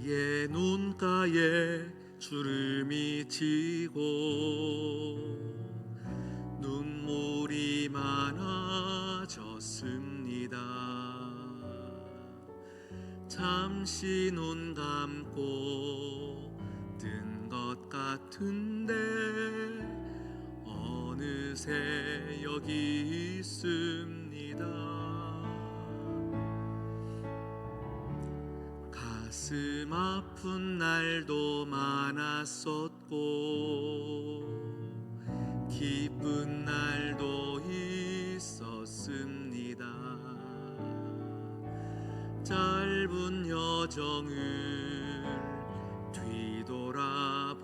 나의 눈가에 주름이 지고 눈물이 많아졌습니다. 잠시 눈 감고 뜬 것 같은데 어느새 여기 있습니다. 가슴 아픈 날도 많았었고 기쁜 날도 있었습니다. 짧은 여정을 뒤돌아보니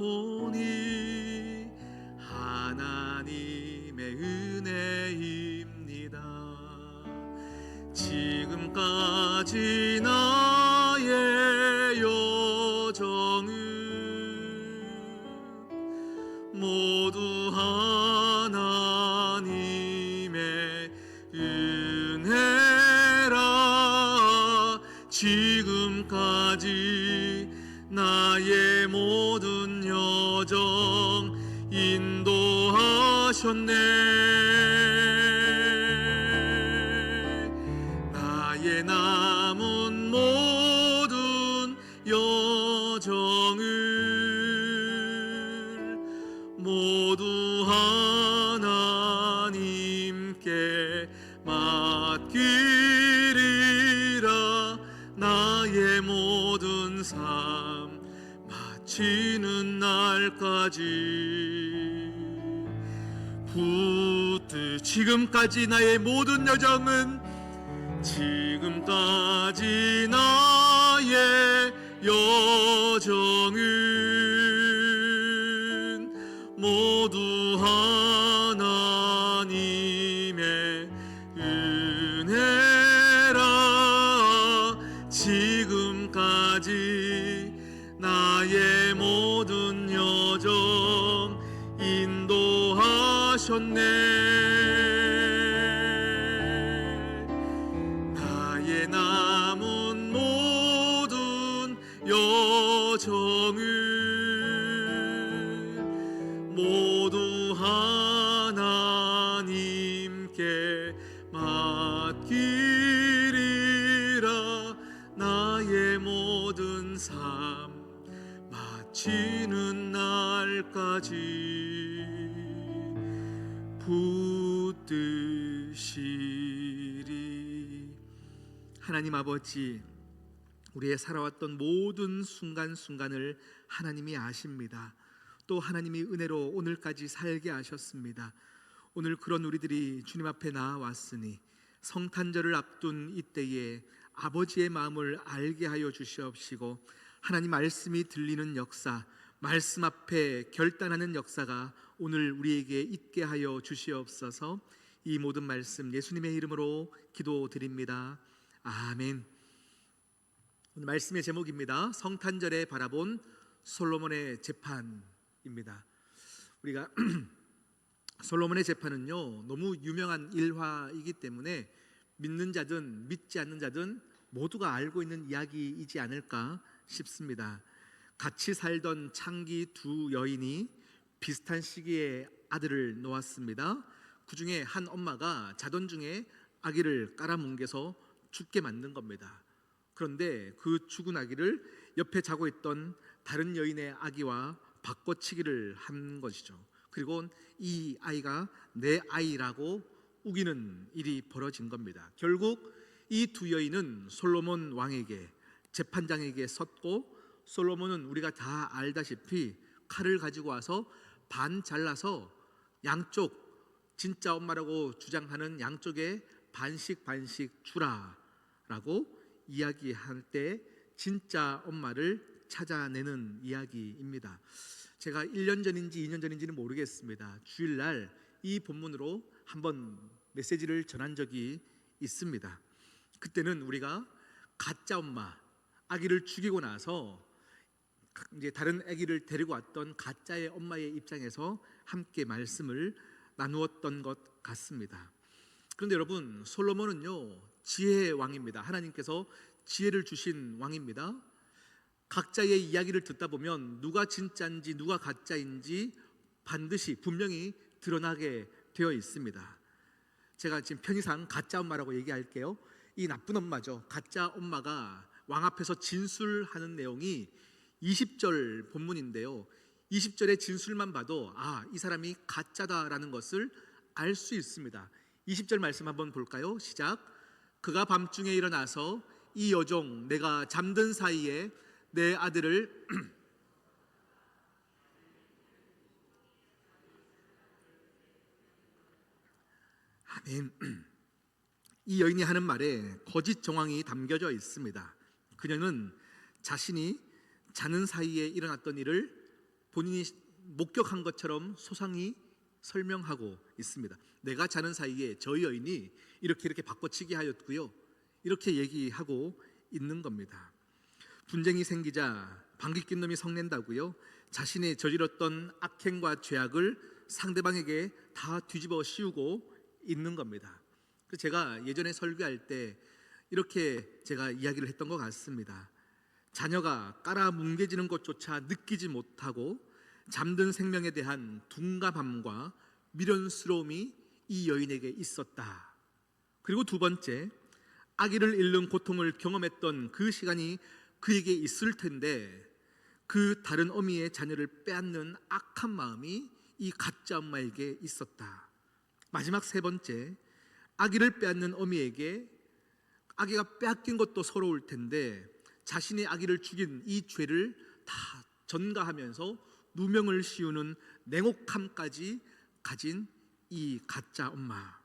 하나님의 은혜입니다. 지금까지 나의 여정은 모두 하나님의 은혜라. 지금까지 나의 모든 여정 인도하셨네. 나의 남은 모든 여정을 모두 하나님께 맡기리라. 나의 모든 삶 마치는 날까지 붙들. 지금까지 나의 모든 여정은, 지금까지 나의 여정은 모두 하나님의 은혜라. 지금까지 나의 모든 여정 인도하셨네. 나의 남은 모든 여정을 모두 하나님께 맡기리라. 나의 모든 삶 마치는 날까지 붙드시리. 하나님 아버지, 우리의 살아왔던 모든 순간순간을 하나님이 아십니다. 또 하나님이 은혜로 오늘까지 살게 하셨습니다. 오늘 그런 우리들이 주님 앞에 나아왔으니 성탄절을 앞둔 이때에 아버지의 마음을 알게 하여 주시옵시고, 하나님 말씀이 들리는 역사, 말씀 앞에 결단하는 역사가 오늘 우리에게 있게 하여 주시옵소서. 이 모든 말씀 예수님의 이름으로 기도드립니다. 아멘. 오늘 말씀의 제목입니다. 성탄절에 바라본 솔로몬의 재판입니다. 우리가 솔로몬의 재판은요, 너무 유명한 일화이기 때문에 믿는 자든 믿지 않는 자든 모두가 알고 있는 이야기이지 않을까 싶습니다. 같이 살던 창기 두 여인이 비슷한 시기에 아들을 놓았습니다. 그 중에 한 엄마가 자던 중에 아기를 깔아뭉개서 죽게 만든 겁니다. 그런데 그 죽은 아기를 옆에 자고 있던 다른 여인의 아기와 바꿔치기를 한 것이죠. 그리고 이 아이가 내 아이라고 우기는 일이 벌어진 겁니다. 결국 이 두 여인은 솔로몬 왕에게, 재판장에게 섰고, 솔로몬은 우리가 다 알다시피 칼을 가지고 와서 반 잘라서 양쪽, 진짜 엄마라고 주장하는 양쪽에 반씩 주라 라고 이야기할 때 진짜 엄마를 찾아내는 이야기입니다. 제가 1년 전인지 2년 전인지는 모르겠습니다. 주일날 이 본문으로 한번 메시지를 전한 적이 있습니다. 그때는 우리가 가짜 엄마, 아기를 죽이고 나서 이제 다른 아기를 데리고 왔던 가짜의 엄마의 입장에서 함께 말씀을 나누었던 것 같습니다. 그런데 여러분, 솔로몬은요 지혜의 왕입니다. 하나님께서 지혜를 주신 왕입니다. 각자의 이야기를 듣다 보면 누가 진짜인지 누가 가짜인지 반드시 분명히 드러나게 되어 있습니다. 제가 지금 편의상 가짜 엄마라고 얘기할게요. 이 나쁜 엄마죠. 가짜 엄마가 왕 앞에서 진술하는 내용이 20절 본문인데요. 20절의 진술만 봐도 이 사람이 가짜다라는 것을 알 수 있습니다. 20절 말씀 한번 볼까요? 시작. 그가 밤중에 일어나서 이 여종 내가 잠든 사이에 내 아들을 아멘. 이 여인이 하는 말에 거짓 정황이 담겨져 있습니다. 그녀는 자신이 자는 사이에 일어났던 일을 본인이 목격한 것처럼 소상히 설명하고 있습니다. 내가 자는 사이에 저 여인이 이렇게 바꿔치기 하였고요, 이렇게 얘기하고 있는 겁니다. 분쟁이 생기자 방귀 낀 놈이 성낸다고요, 자신이 저질렀던 악행과 죄악을 상대방에게 다 뒤집어 씌우고 있는 겁니다. 그래서 제가 예전에 설교할 때 이렇게 제가 이야기를 했던 것 같습니다. 자녀가 깔아 뭉개지는 것조차 느끼지 못하고 잠든 생명에 대한 둔감함과 미련스러움이 이 여인에게 있었다. 그리고 두 번째, 아기를 잃는 고통을 경험했던 그 시간이 그에게 있을 텐데 그 다른 어미의 자녀를 빼앗는 악한 마음이 이 가짜 엄마에게 있었다. 마지막 세 번째, 아기를 빼앗는 어미에게 아기가 빼앗긴 것도 서러울 텐데 자신의 아기를 죽인 이 죄를 다 전가하면서 누명을 씌우는 냉혹함까지 가진 이 가짜 엄마.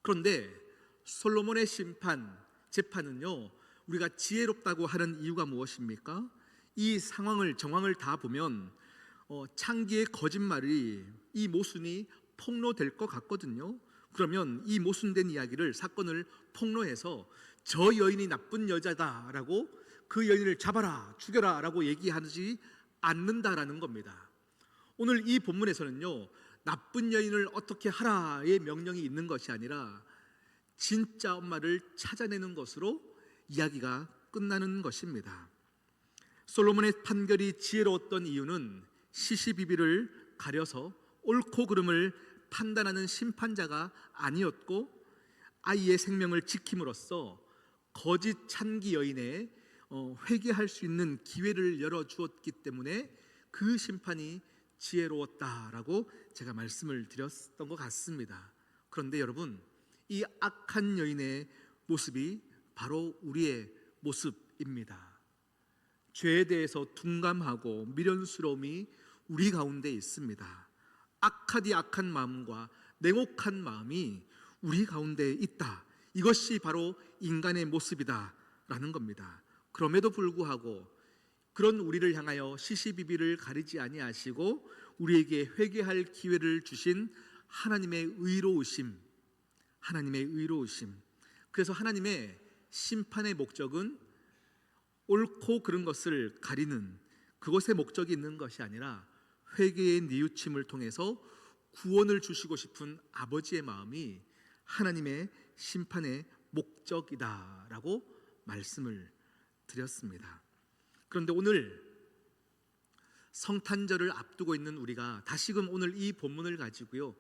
그런데 솔로몬의 심판, 재판은요, 우리가 지혜롭다고 하는 이유가 무엇입니까? 이 정황을 다 보면 창기의 거짓말이 이 모순이 폭로될 것 같거든요. 그러면 이 모순된 이야기를, 사건을 폭로해서 저 여인이 나쁜 여자다라고 그 여인을 잡아라, 죽여라 라고 얘기하지 않는다라는 겁니다. 오늘 이 본문에서는요, 나쁜 여인을 어떻게 하라의 명령이 있는 것이 아니라 진짜 엄마를 찾아내는 것으로 이야기가 끝나는 것입니다. 솔로몬의 판결이 지혜로웠던 이유는 시시비비를 가려서 옳고 그름을 판단하는 심판자가 아니었고 아이의 생명을 지킴으로써 거짓 찬기 여인의 회개할 수 있는 기회를 열어주었기 때문에 그 심판이 지혜로웠다라고 제가 말씀을 드렸던 것 같습니다. 그런데 여러분, 이 악한 여인의 모습이 바로 우리의 모습입니다. 죄에 대해서 둔감하고 미련스러움이 우리 가운데 있습니다. 악하디 악한 마음과 냉혹한 마음이 우리 가운데 있다. 이것이 바로 인간의 모습이다라는 겁니다. 그럼에도 불구하고 그런 우리를 향하여 시시비비를 가리지 아니하시고 우리에게 회개할 기회를 주신 하나님의 의로우심. 그래서 하나님의 심판의 목적은 옳고 그른 것을 가리는 그것의 목적이 있는 것이 아니라 회개의 뉘우침을 통해서 구원을 주시고 싶은 아버지의 마음이 하나님의 심판의 목적이다라고 말씀을 드렸습니다. 그런데 오늘 성탄절을 앞두고 있는 우리가 다시금 오늘 이 본문을 가지고요,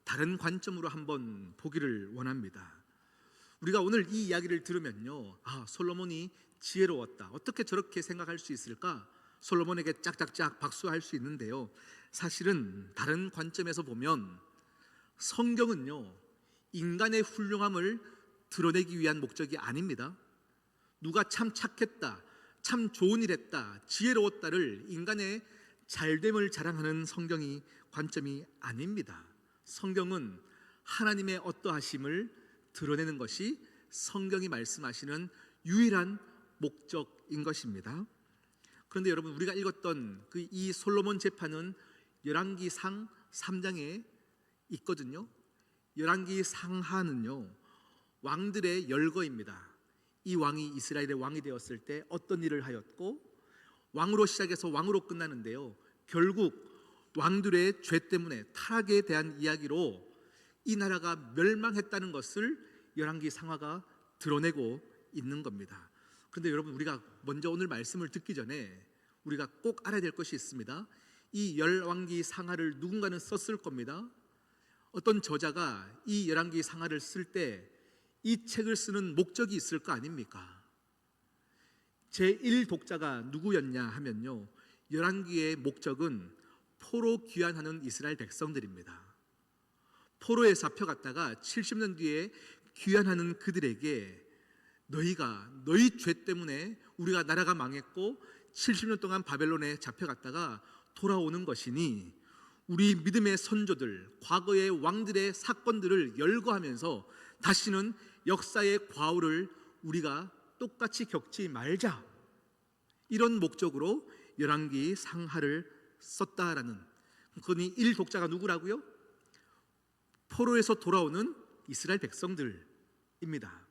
다른 관점으로 한번 보기를 원합니다. 우리가 오늘 이 이야기를 들으면요, 솔로몬이 지혜로웠다, 어떻게 저렇게 생각할 수 있을까? 솔로몬에게 짝짝짝 박수할 수 있는데요, 사실은 다른 관점에서 보면 성경은요, 인간의 훌륭함을 드러내기 위한 목적이 아닙니다. 누가 참 착했다, 참 좋은 일 했다, 지혜로웠다를 인간의 잘됨을 자랑하는 성경이 관점이 아닙니다. 성경은 하나님의 어떠하심을 드러내는 것이 성경이 말씀하시는 유일한 목적인 것입니다. 그런데 여러분, 우리가 읽었던 이 솔로몬 재판은 열왕기상 3장에 있거든요. 열왕기 상하는요, 왕들의 열거입니다. 이 왕이 이스라엘의 왕이 되었을 때 어떤 일을 하였고, 왕으로 시작해서 왕으로 끝나는데요, 결국 왕들의 죄 때문에 타락에 대한 이야기로 이 나라가 멸망했다는 것을 열왕기 상하가 드러내고 있는 겁니다. 그런데 여러분, 우리가 먼저 오늘 말씀을 듣기 전에 우리가 꼭 알아야 될 것이 있습니다. 이 열왕기 상하를 누군가는 썼을 겁니다. 어떤 저자가 이 열왕기 상하를 쓸 때 이 책을 쓰는 목적이 있을 거 아닙니까? 제1독자가 누구였냐 하면요, 열왕기의 목적은 포로 귀환하는 이스라엘 백성들입니다. 포로에 잡혀갔다가 70년 뒤에 귀환하는 그들에게 너희가 너희 죄 때문에 우리가 나라가 망했고 70년 동안 바벨론에 잡혀갔다가 돌아오는 것이니 우리 믿음의 선조들, 과거의 왕들의 사건들을 열거하면서 다시는 역사의 과오를 우리가 똑같이 겪지 말자, 이런 목적으로 열왕기 상하를 썼다라는, 그니 1독자가 누구라고요? 포로에서 돌아오는 이스라엘 백성들입니다.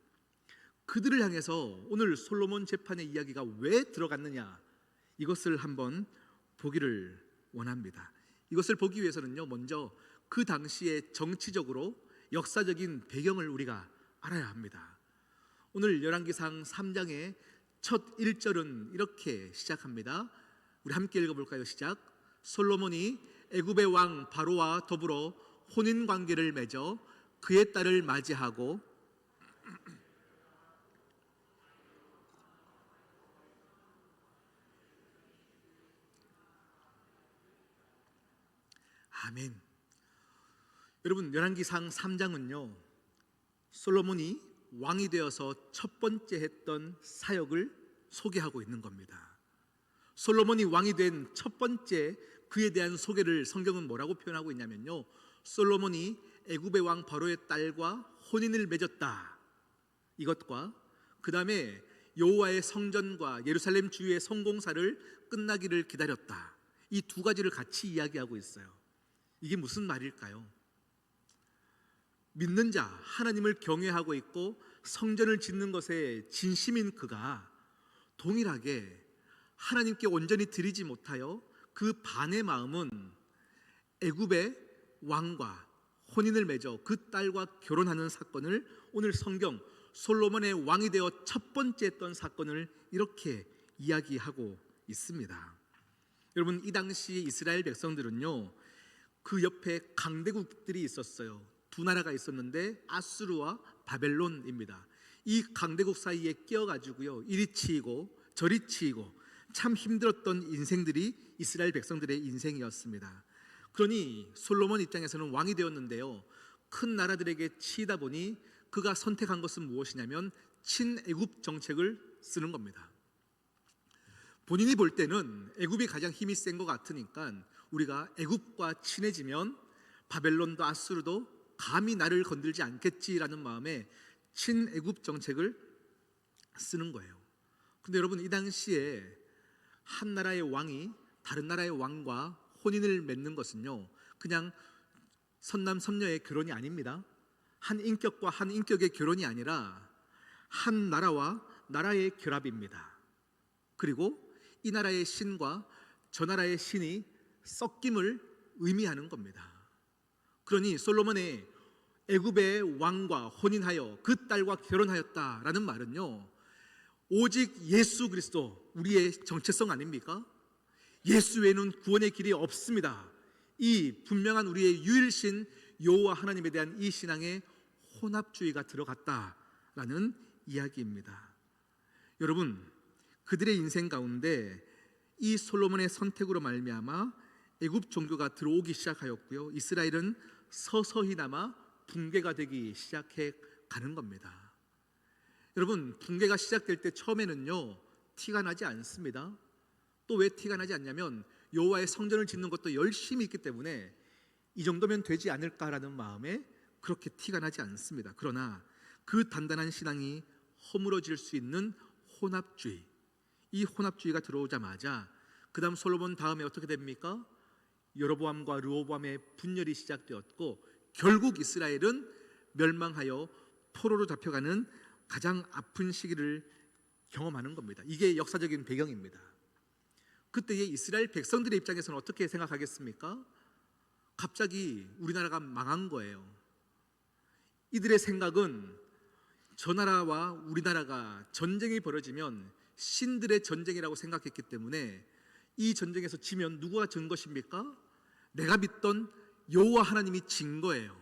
그들을 향해서 오늘 솔로몬 재판의 이야기가 왜 들어갔느냐, 이것을 한번 보기를 원합니다. 이것을 보기 위해서는요, 먼저 그 당시에 정치적으로 역사적인 배경을 우리가 알아야 합니다. 오늘 열왕기상 3장의 첫 1절은 이렇게 시작합니다. 우리 함께 읽어볼까요? 시작. 솔로몬이 애굽의 왕 바로와 더불어 혼인 관계를 맺어 그의 딸을 맞이하고 아멘. 여러분, 열왕기상 3장은요, 솔로몬이 왕이 되어서 첫 번째 했던 사역을 소개하고 있는 겁니다. 솔로몬이 왕이 된 첫 번째 그에 대한 소개를 성경은 뭐라고 표현하고 있냐면요, 솔로몬이 애굽의 왕 바로의 딸과 혼인을 맺었다, 이것과 그 다음에 여호와의 성전과 예루살렘 주위의 성공사를 끝나기를 기다렸다, 이 두 가지를 같이 이야기하고 있어요. 이게 무슨 말일까요? 믿는 자, 하나님을 경외하고 있고 성전을 짓는 것에 진심인 그가 동일하게 하나님께 온전히 드리지 못하여 그 반의 마음은 애굽의 왕과 혼인을 맺어 그 딸과 결혼하는 사건을, 오늘 성경 솔로몬의 왕이 되어 첫 번째 했던 사건을 이렇게 이야기하고 있습니다. 여러분, 이 당시 이스라엘 백성들은요, 그 옆에 강대국들이 있었어요. 두 나라가 있었는데 아수르와 바벨론입니다. 이 강대국 사이에 끼어가지고요, 이리 치이고 저리 치이고 참 힘들었던 인생들이 이스라엘 백성들의 인생이었습니다. 그러니 솔로몬 입장에서는 왕이 되었는데요, 큰 나라들에게 치이다 보니 그가 선택한 것은 무엇이냐면 친애굽 정책을 쓰는 겁니다. 본인이 볼 때는 애굽이 가장 힘이 센 것 같으니까 우리가 애굽과 친해지면 바벨론도 아수르도 감히 나를 건들지 않겠지라는 마음에 친애굽 정책을 쓰는 거예요. 근데 여러분, 이 당시에 한 나라의 왕이 다른 나라의 왕과 혼인을 맺는 것은요, 그냥 선남 선녀의 결혼이 아닙니다. 한 인격과 한 인격의 결혼이 아니라 한 나라와 나라의 결합입니다. 그리고 이 나라의 신과 저 나라의 신이 섞임을 의미하는 겁니다. 그러니 솔로몬의 애굽의 왕과 혼인하여 그 딸과 결혼하였다라는 말은요, 오직 예수 그리스도, 우리의 정체성 아닙니까? 예수 외에는 구원의 길이 없습니다. 이 분명한 우리의 유일신 여호와 하나님에 대한 이 신앙에 혼합주의가 들어갔다라는 이야기입니다. 여러분, 그들의 인생 가운데 이 솔로몬의 선택으로 말미암아 애굽 종교가 들어오기 시작하였고요, 이스라엘은 서서히나마 붕괴가 되기 시작해 가는 겁니다. 여러분, 붕괴가 시작될 때 처음에는요, 티가 나지 않습니다. 또 왜 티가 나지 않냐면 여호와의 성전을 짓는 것도 열심히 있기 때문에 이 정도면 되지 않을까라는 마음에 그렇게 티가 나지 않습니다. 그러나 그 단단한 신앙이 허물어질 수 있는 혼합주의, 이 혼합주의가 들어오자마자 그 다음 솔로몬 다음에 어떻게 됩니까? 여로보암과 르호보암의 분열이 시작되었고 결국 이스라엘은 멸망하여 포로로 잡혀가는 가장 아픈 시기를 경험하는 겁니다. 이게 역사적인 배경입니다. 그때의 이스라엘 백성들의 입장에서는 어떻게 생각하겠습니까? 갑자기 우리나라가 망한 거예요. 이들의 생각은 저 나라와 우리나라가 전쟁이 벌어지면 신들의 전쟁이라고 생각했기 때문에 이 전쟁에서 지면 누구가 진 것입니까? 내가 믿던 여호와 하나님이 진 거예요.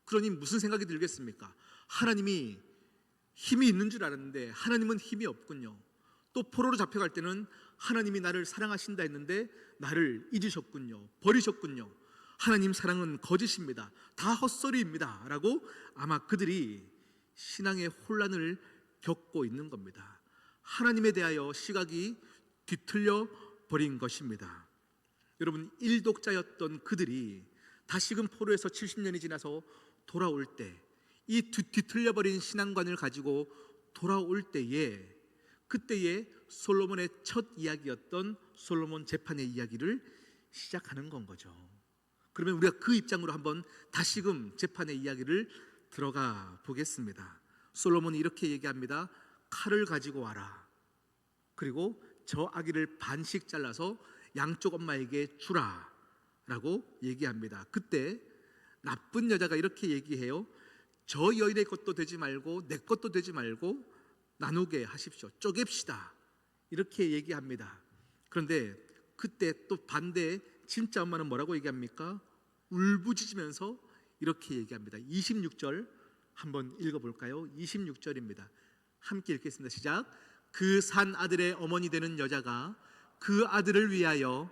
그러니 무슨 생각이 들겠습니까? 하나님이 힘이 있는 줄 알았는데 하나님은 힘이 없군요. 또 포로로 잡혀갈 때는 하나님이 나를 사랑하신다 했는데 나를 잊으셨군요. 버리셨군요. 하나님 사랑은 거짓입니다. 다 헛소리입니다. 라고 아마 그들이 신앙의 혼란을 겪고 있는 겁니다. 하나님에 대하여 시각이 뒤틀려 버린 것입니다. 여러분, 일독자였던 그들이 다시금 포로에서 70년이 지나서 돌아올 때 이 뒤틀려 버린 신앙관을 가지고 돌아올 때에 그때에 솔로몬의 첫 이야기였던 솔로몬 재판의 이야기를 시작하는 건 거죠. 그러면 우리가 그 입장으로 한번 다시금 재판의 이야기를 들어가 보겠습니다. 솔로몬이 이렇게 얘기합니다. 칼을 가지고 와라. 그리고 저 아기를 반씩 잘라서 양쪽 엄마에게 주라 라고 얘기합니다. 그때 나쁜 여자가 이렇게 얘기해요. 저 여인의 것도 되지 말고 내 것도 되지 말고 나누게 하십시오. 쪼갭시다. 이렇게 얘기합니다. 그런데 그때 또 반대에 진짜 엄마는 뭐라고 얘기합니까? 울부짖으면서 이렇게 얘기합니다. 26절 한번 읽어볼까요? 26절입니다. 함께 읽겠습니다. 시작. 그 산 아들의 어머니 되는 여자가 그 아들을 위하여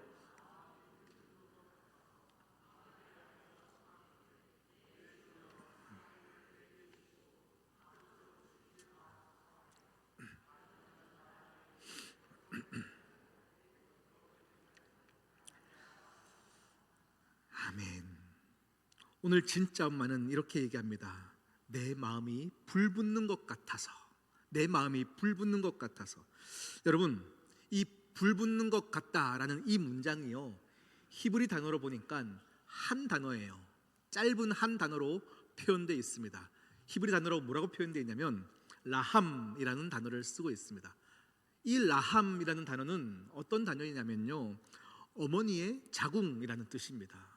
아멘. 오늘 진짜 엄마는 이렇게 얘기합니다. 내 마음이 불붙는 것 같아서, 내 마음이 불붙는 것 같아서. 여러분, 이 불붙는 것 같다라는 이 문장이요, 히브리 단어로 보니까 한 단어예요. 짧은 한 단어로 표현되어 있습니다. 히브리 단어로 뭐라고 표현되어 있냐면 라함이라는 단어를 쓰고 있습니다. 이 라함이라는 단어는 어떤 단어이냐면요, 어머니의 자궁이라는 뜻입니다.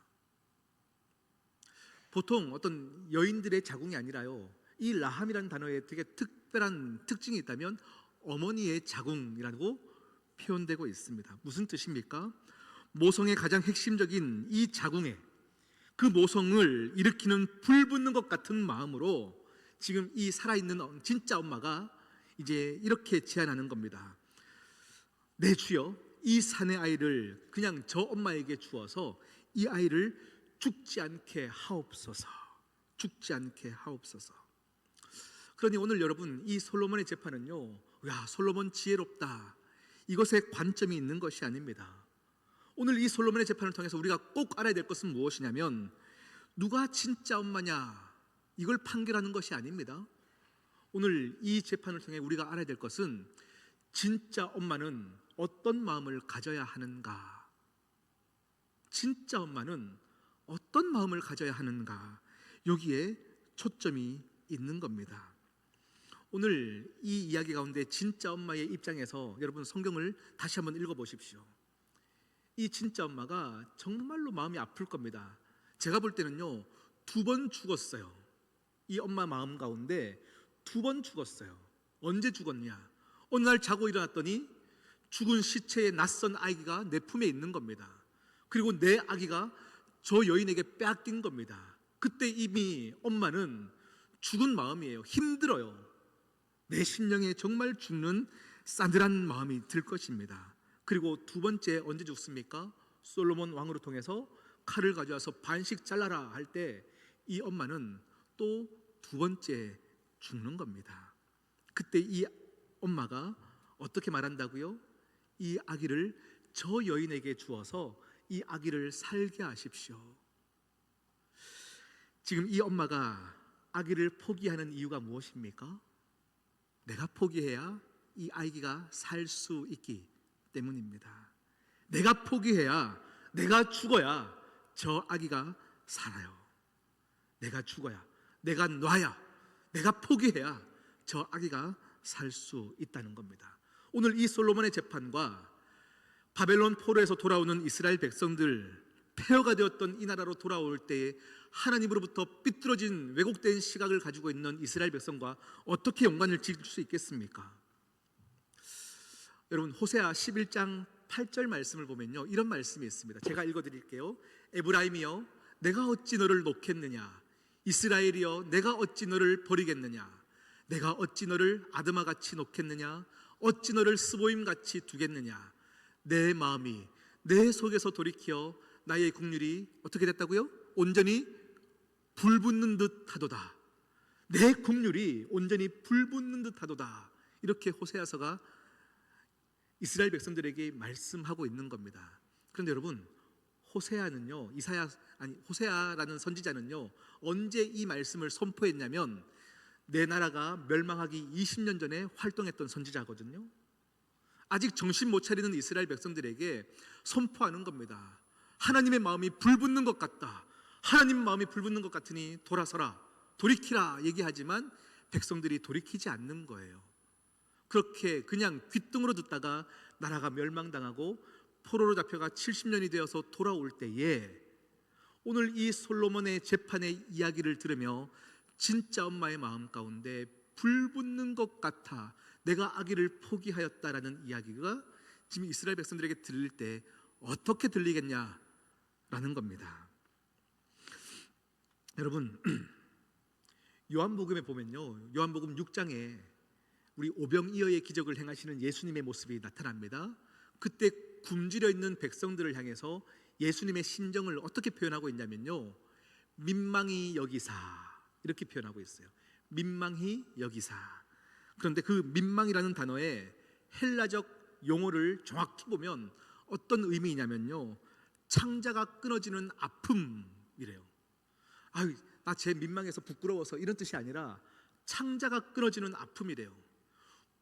보통 어떤 여인들의 자궁이 아니라요, 이 라함이라는 단어에 되게 특별한 특징이 있다면 어머니의 자궁이라고 표현되고 있습니다. 무슨 뜻입니까? 모성의 가장 핵심적인 이 자궁에 그 모성을 일으키는 불붙는 것 같은 마음으로 지금 이 살아있는 진짜 엄마가 이제 이렇게 제안하는 겁니다. 내 주여, 이 산의 아이를 그냥 저 엄마에게 주어서 이 아이를 죽지 않게 하옵소서. 죽지 않게 하옵소서. 그러니 오늘 여러분, 이 솔로몬의 재판은요, 야, 솔로몬 지혜롭다, 이것에 관점이 있는 것이 아닙니다. 오늘 이 솔로몬의 재판을 통해서 우리가 꼭 알아야 될 것은 무엇이냐면 누가 진짜 엄마냐, 이걸 판결하는 것이 아닙니다. 오늘 이 재판을 통해 우리가 알아야 될 것은 진짜 엄마는 어떤 마음을 가져야 하는가, 진짜 엄마는 어떤 마음을 가져야 하는가, 여기에 초점이 있는 겁니다. 오늘 이 이야기 가운데 진짜 엄마의 입장에서 여러분 성경을 다시 한번 읽어보십시오. 이 진짜 엄마가 정말로 마음이 아플 겁니다. 제가 볼 때는요, 2번 죽었어요. 이 엄마 마음 가운데 2번 죽었어요. 언제 죽었냐? 어느 날 자고 일어났더니 죽은 시체의 낯선 아기가 내 품에 있는 겁니다. 그리고 내 아기가 저 여인에게 빼앗긴 겁니다. 그때 이미 엄마는 죽은 마음이에요. 힘들어요. 내 심령에 정말 죽는 싸늘한 마음이 들 것입니다. 그리고 2번째 언제 죽습니까? 솔로몬 왕으로 통해서 칼을 가져와서 반씩 잘라라 할 때 이 엄마는 또 2번째 죽는 겁니다. 그때 이 엄마가 어떻게 말한다고요? 이 아기를 저 여인에게 주어서 이 아기를 살게 하십시오. 지금 이 엄마가 아기를 포기하는 이유가 무엇입니까? 내가 포기해야 이 아기가 살 수 있기 때문입니다. 내가 포기해야, 내가 죽어야 저 아기가 살아요. 내가 죽어야, 내가 놔야, 내가 포기해야 저 아기가 살 수 있다는 겁니다. 오늘 이 솔로몬의 재판과 바벨론 포로에서 돌아오는 이스라엘 백성들 폐허가 되었던 이 나라로 돌아올 때에 하나님으로부터 삐뚤어진 왜곡된 시각을 가지고 있는 이스라엘 백성과 어떻게 연관을 지을 수 있겠습니까? 여러분, 호세아 11장 8절 말씀을 보면요, 이런 말씀이 있습니다. 제가 읽어드릴게요. 에브라임이여, 내가 어찌 너를 놓겠느냐? 이스라엘이여, 내가 어찌 너를 버리겠느냐? 내가 어찌 너를 아드마같이 놓겠느냐? 어찌 너를 스보임같이 두겠느냐? 내 마음이 내 속에서 돌이켜 나의 국률이 어떻게 됐다고요? 온전히 불붙는 듯 하도다. 내 국률이 온전히 불붙는 듯 하도다. 이렇게 호세아서가 이스라엘 백성들에게 말씀하고 있는 겁니다. 그런데 여러분, 호세아라는 선지자는요, 언제 이 말씀을 선포했냐면 내 나라가 멸망하기 20년 전에 활동했던 선지자거든요. 아직 정신 못 차리는 이스라엘 백성들에게 선포하는 겁니다. 하나님의 마음이 불붙는 것 같다. 하나님 마음이 불붙는 것 같으니 돌아서라, 돌이키라 얘기하지만 백성들이 돌이키지 않는 거예요. 그렇게 그냥 귓등으로 듣다가 나라가 멸망당하고 포로로 잡혀가 70년이 되어서 돌아올 때에 오늘 이 솔로몬의 재판의 이야기를 들으며 진짜 엄마의 마음 가운데 불붙는 것 같아 내가 아기를 포기하였다라는 이야기가 지금 이스라엘 백성들에게 들릴 때 어떻게 들리겠냐라는 겁니다. 여러분, 요한복음에 보면요, 요한복음 6장에 우리 오병이어의 기적을 행하시는 예수님의 모습이 나타납니다. 그때 굶주려 있는 백성들을 향해서 예수님의 심정을 어떻게 표현하고 있냐면요, 민망히 여기사 이렇게 표현하고 있어요. 민망히 여기사. 그런데 그 민망이라는 단어의 헬라적 용어를 정확히 보면 어떤 의미냐면요, 창자가 끊어지는 아픔이래요. 아유, 나 쟤 민망해서 부끄러워서 이런 뜻이 아니라 창자가 끊어지는 아픔이래요.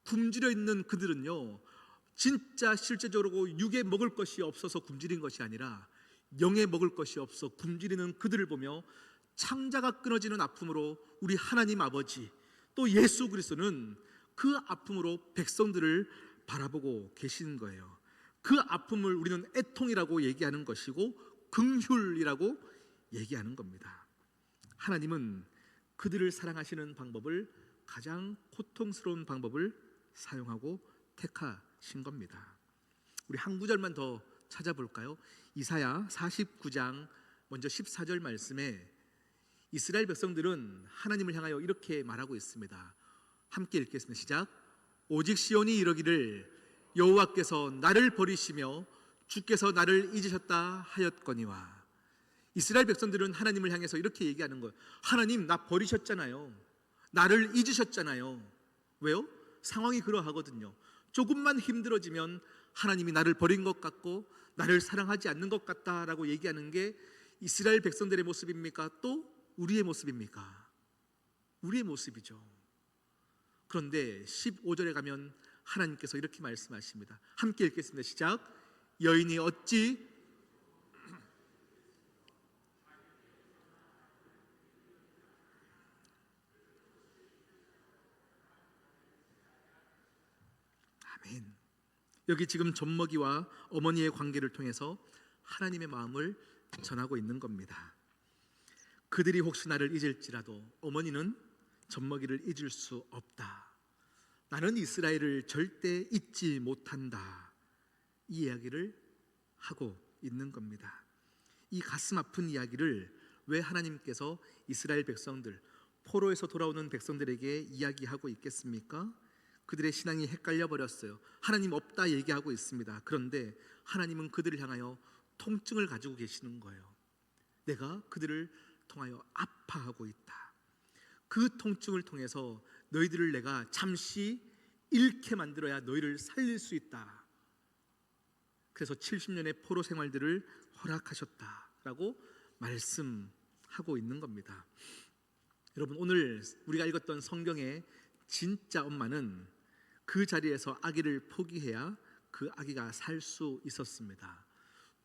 굶주려 있는 그들은요, 진짜 실제적으로 육에 먹을 것이 없어서 굶주린 것이 아니라 영에 먹을 것이 없어 굶주리는 그들을 보며 창자가 끊어지는 아픔으로 우리 하나님 아버지 또 예수 그리스도는 그 아픔으로 백성들을 바라보고 계시는 거예요. 그 아픔을 우리는 애통이라고 얘기하는 것이고 긍휼이라고 얘기하는 겁니다. 하나님은 그들을 사랑하시는 방법을, 가장 고통스러운 방법을 사용하고 택하신 겁니다. 우리 한 구절만 더 찾아볼까요? 이사야 49장 먼저 14절 말씀에 이스라엘 백성들은 하나님을 향하여 이렇게 말하고 있습니다. 함께 읽겠습니다. 시작. 오직 시온이 이러기를 여호와께서 나를 버리시며 주께서 나를 잊으셨다 하였거니와. 이스라엘 백성들은 하나님을 향해서 이렇게 얘기하는 거예요. 하나님, 나 버리셨잖아요. 나를 잊으셨잖아요. 왜요? 상황이 그러하거든요. 조금만 힘들어지면 하나님이 나를 버린 것 같고 나를 사랑하지 않는 것 같다라고 얘기하는 게 이스라엘 백성들의 모습입니까? 또 우리의 모습입니까? 우리의 모습이죠. 그런데 15절에 가면 하나님께서 이렇게 말씀하십니다. 함께 읽겠습니다. 시작. 여인이 어찌 아멘. 여기 지금 젖먹이와 어머니의 관계를 통해서 하나님의 마음을 전하고 있는 겁니다. 그들이 혹시 나를 잊을지라도 어머니는 젖먹이를 잊을 수 없다. 나는 이스라엘을 절대 잊지 못한다. 이 이야기를 하고 있는 겁니다. 이 가슴 아픈 이야기를 왜 하나님께서 이스라엘 백성들, 포로에서 돌아오는 백성들에게 이야기하고 있겠습니까? 그들의 신앙이 헷갈려 버렸어요. 하나님 없다 얘기하고 있습니다. 그런데 하나님은 그들을 향하여 통증을 가지고 계시는 거예요. 내가 그들을 통하여 아파하고 있다. 그 통증을 통해서 너희들을 내가 잠시 잃게 만들어야 너희를 살릴 수 있다. 그래서 70년의 포로 생활들을 허락하셨다라고 말씀하고 있는 겁니다. 여러분, 오늘 우리가 읽었던 성경의 진짜 엄마는 그 자리에서 아기를 포기해야 그 아기가 살 수 있었습니다.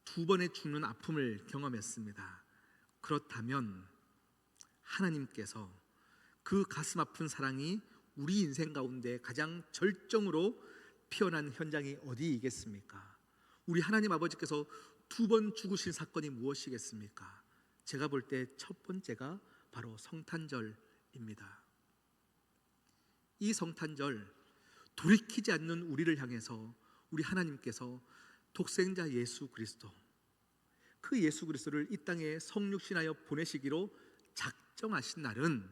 2번의 죽는 아픔을 경험했습니다. 그렇다면 하나님께서 그 가슴 아픈 사랑이 우리 인생 가운데 가장 절정으로 피어난 현장이 어디이겠습니까? 우리 하나님 아버지께서 두 번 죽으신 사건이 무엇이겠습니까? 제가 볼 때 첫 번째가 바로 성탄절입니다. 이 성탄절, 돌이키지 않는 우리를 향해서 우리 하나님께서 독생자 예수 그리스도, 그 예수 그리스도를 이 땅에 성육신하여 보내시기로 작정하신 날은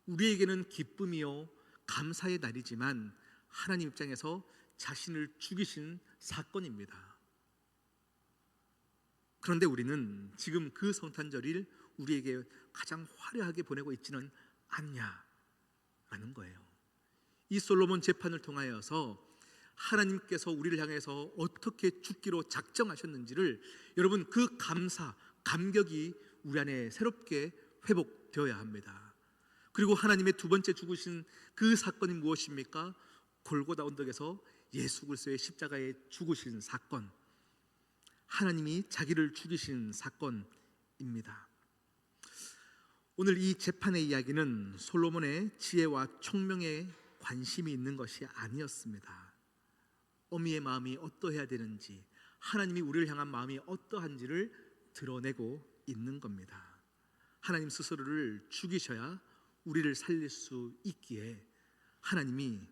우리에게는 기쁨이요 감사의 날이지만 하나님 입장에서 자신을 죽이신 사건입니다. 그런데 우리는 지금 그 성탄절일 우리에게 가장 화려하게 보내고 있지는 않냐라는 거예요. 이 솔로몬 재판을 통하여서 하나님께서 우리를 향해서 어떻게 죽기로 작정하셨는지를 여러분, 그 감사, 감격이 우리 안에 새롭게 회복되어야 합니다. 그리고 하나님의 두 번째 죽으신 그 사건이 무엇입니까? 골고다 언덕에서 예수 그리스도의 십자가에 죽으신 사건, 하나님이 자기를 죽이신 사건입니다. 오늘 이 재판의 이야기는 솔로몬의 지혜와 총명에 관심이 있는 것이 아니었습니다. 어미의 마음이 어떠해야 되는지, 하나님이 우리를 향한 마음이 어떠한지를 드러내고 있는 겁니다. 하나님 스스로를 죽이셔야 우리를 살릴 수 있기에 하나님이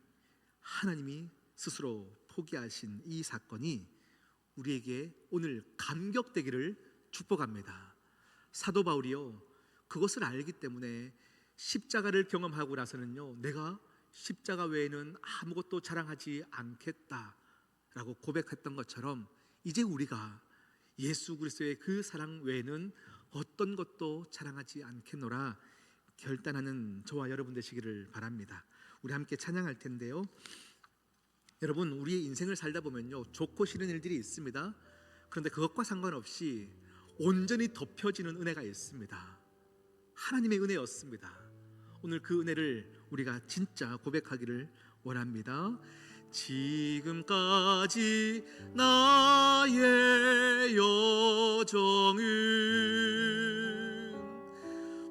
스스로 포기하신 이 사건이 우리에게 오늘 감격되기를 축복합니다. 사도 바울이요, 그것을 알기 때문에 십자가를 경험하고 나서는요, 내가 십자가 외에는 아무것도 자랑하지 않겠다라고 고백했던 것처럼 이제 우리가 예수 그리스도의 그 사랑 외에는 어떤 것도 자랑하지 않겠노라 결단하는 저와 여러분 되시기를 바랍니다. 우리 함께 찬양할 텐데요, 여러분, 우리의 인생을 살다 보면요, 좋고 싫은 일들이 있습니다. 그런데 그것과 상관없이 온전히 덮여지는 은혜가 있습니다. 하나님의 은혜였습니다. 오늘 그 은혜를 우리가 진짜 고백하기를 원합니다. 지금까지 나의 여정은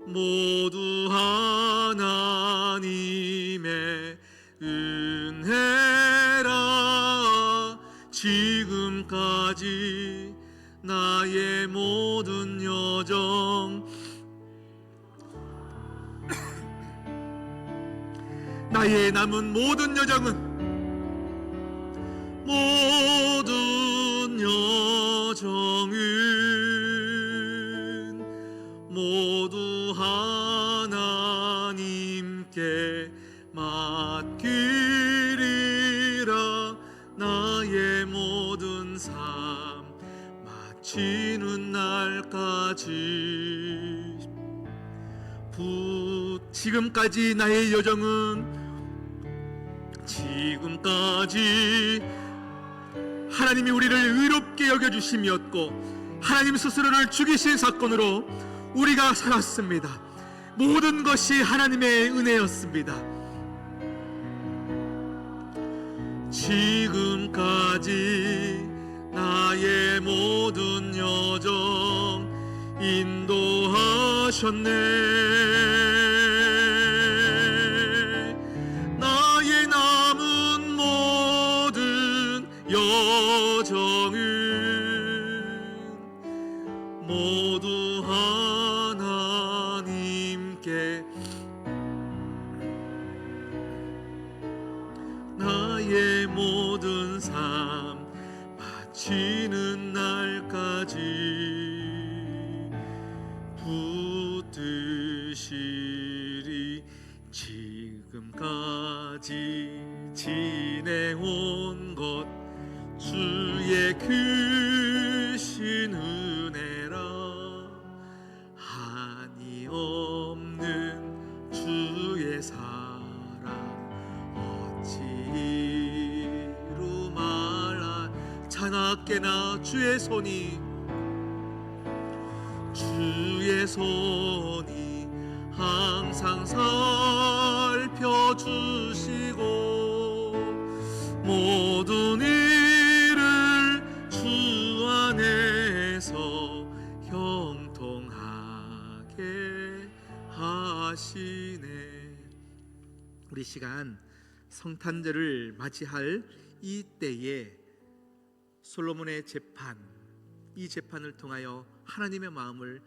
모두 하나님의 은혜라. 지금까지 나의 모든 여정, 나의 남은 모든 여정은, 모든 여정은 모두 하나님께 맡기리라. 나의 모든 삶 마치는 날까지. 지금까지 나의 여정은, 지금까지 하나님이 우리를 의롭게 여겨주심이었고 하나님 스스로를 죽이신 사건으로 우리가 살았습니다. 모든 것이 하나님의 은혜였습니다. 지금까지 나의 모든 여정 인도하셨네. 나의 남은 모든 여정은 모두 하나님께, 나의 모든 삶 마치는 날까지 붙드시리. 지금까지 지내온 것 주의 크신 은혜라. 한이 없는 주의 사랑 어찌 이루 말라. 자나깨나 주의 손이 항상 살펴주시고 모든 일을 주 안에서 형통하게 하시네. 우리 시간 성탄절을 맞이할 이 때에 솔로몬의 재판, 이 재판을 통하여 하나님의 마음을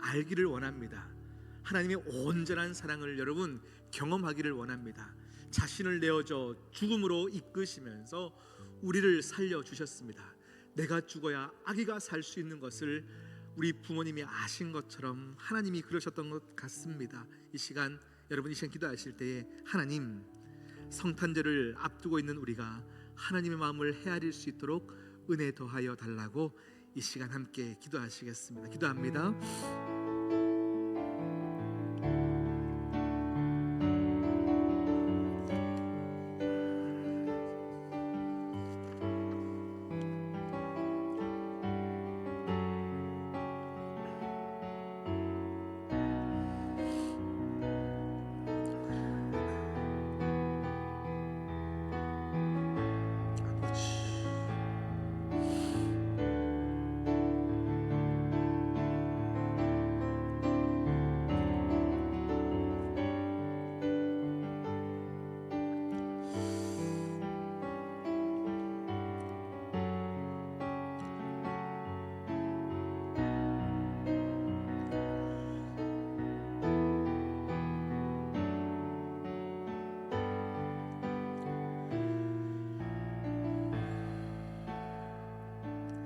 알기를 원합니다. 하나님의 온전한 사랑을 여러분 경험하기를 원합니다. 자신을 내어줘 죽음으로 이끄시면서 우리를 살려주셨습니다. 내가 죽어야 아기가 살 수 있는 것을 우리 부모님이 아신 것처럼 하나님이 그러셨던 것 같습니다. 이 시간 여러분 이 시간 기도하실 때에 하나님, 성탄절을 앞두고 있는 우리가 하나님의 마음을 헤아릴 수 있도록 은혜 더하여 달라고 이 시간 함께 기도하시겠습니다. 기도합니다.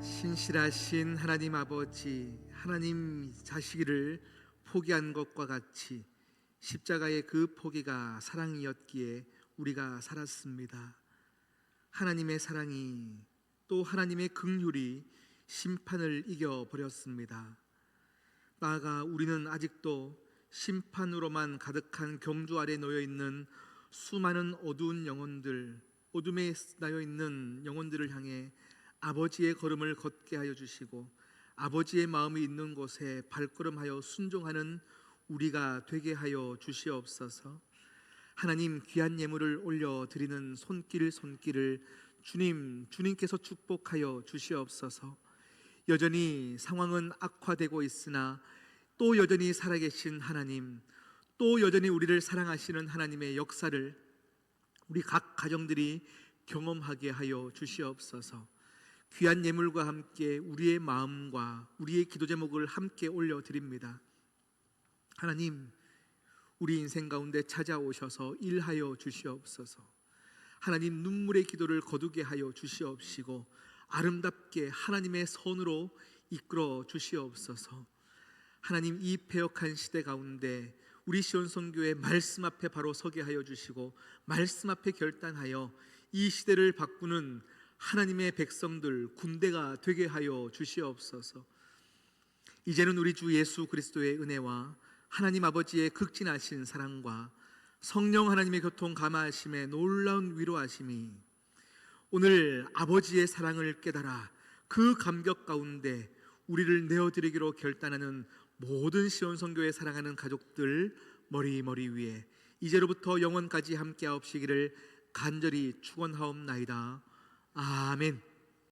신실하신 하나님 아버지, 하나님 자식을 포기한 것과 같이 십자가의 그 포기가 사랑이었기에 우리가 살았습니다. 하나님의 사랑이 또 하나님의 긍휼이 심판을 이겨버렸습니다. 나아가 우리는 아직도 심판으로만 가득한 경주 아래 놓여있는 수많은 어두운 영혼들, 어둠에 나여있는 영혼들을 향해 아버지의 걸음을 걷게 하여 주시고 아버지의 마음이 있는 곳에 발걸음하여 순종하는 우리가 되게 하여 주시옵소서. 하나님, 귀한 예물을 올려드리는 손길을 주님께서 축복하여 주시옵소서. 여전히 상황은 악화되고 있으나 또 여전히 살아계신 하나님, 또 여전히 우리를 사랑하시는 하나님의 역사를 우리 각 가정들이 경험하게 하여 주시옵소서. 귀한 예물과 함께 우리의 마음과 우리의 기도 제목을 함께 올려드립니다. 하나님, 우리 인생 가운데 찾아오셔서 일하여 주시옵소서. 하나님, 눈물의 기도를 거두게 하여 주시옵시고 아름답게 하나님의 선으로 이끌어 주시옵소서. 하나님, 이 패역한 시대 가운데 우리 시온선교회 말씀 앞에 바로 서게 하여 주시고 말씀 앞에 결단하여 이 시대를 바꾸는 하나님의 백성들, 군대가 되게 하여 주시옵소서. 이제는 우리 주 예수 그리스도의 은혜와 하나님 아버지의 극진하신 사랑과 성령 하나님의 교통 감화하심의 놀라운 위로하심이 오늘 아버지의 사랑을 깨달아 그 감격 가운데 우리를 내어드리기로 결단하는 모든 시온선교회 사랑하는 가족들 머리 위에 이제로부터 영원까지 함께하옵시기를 간절히 축원하옵나이다. 아멘.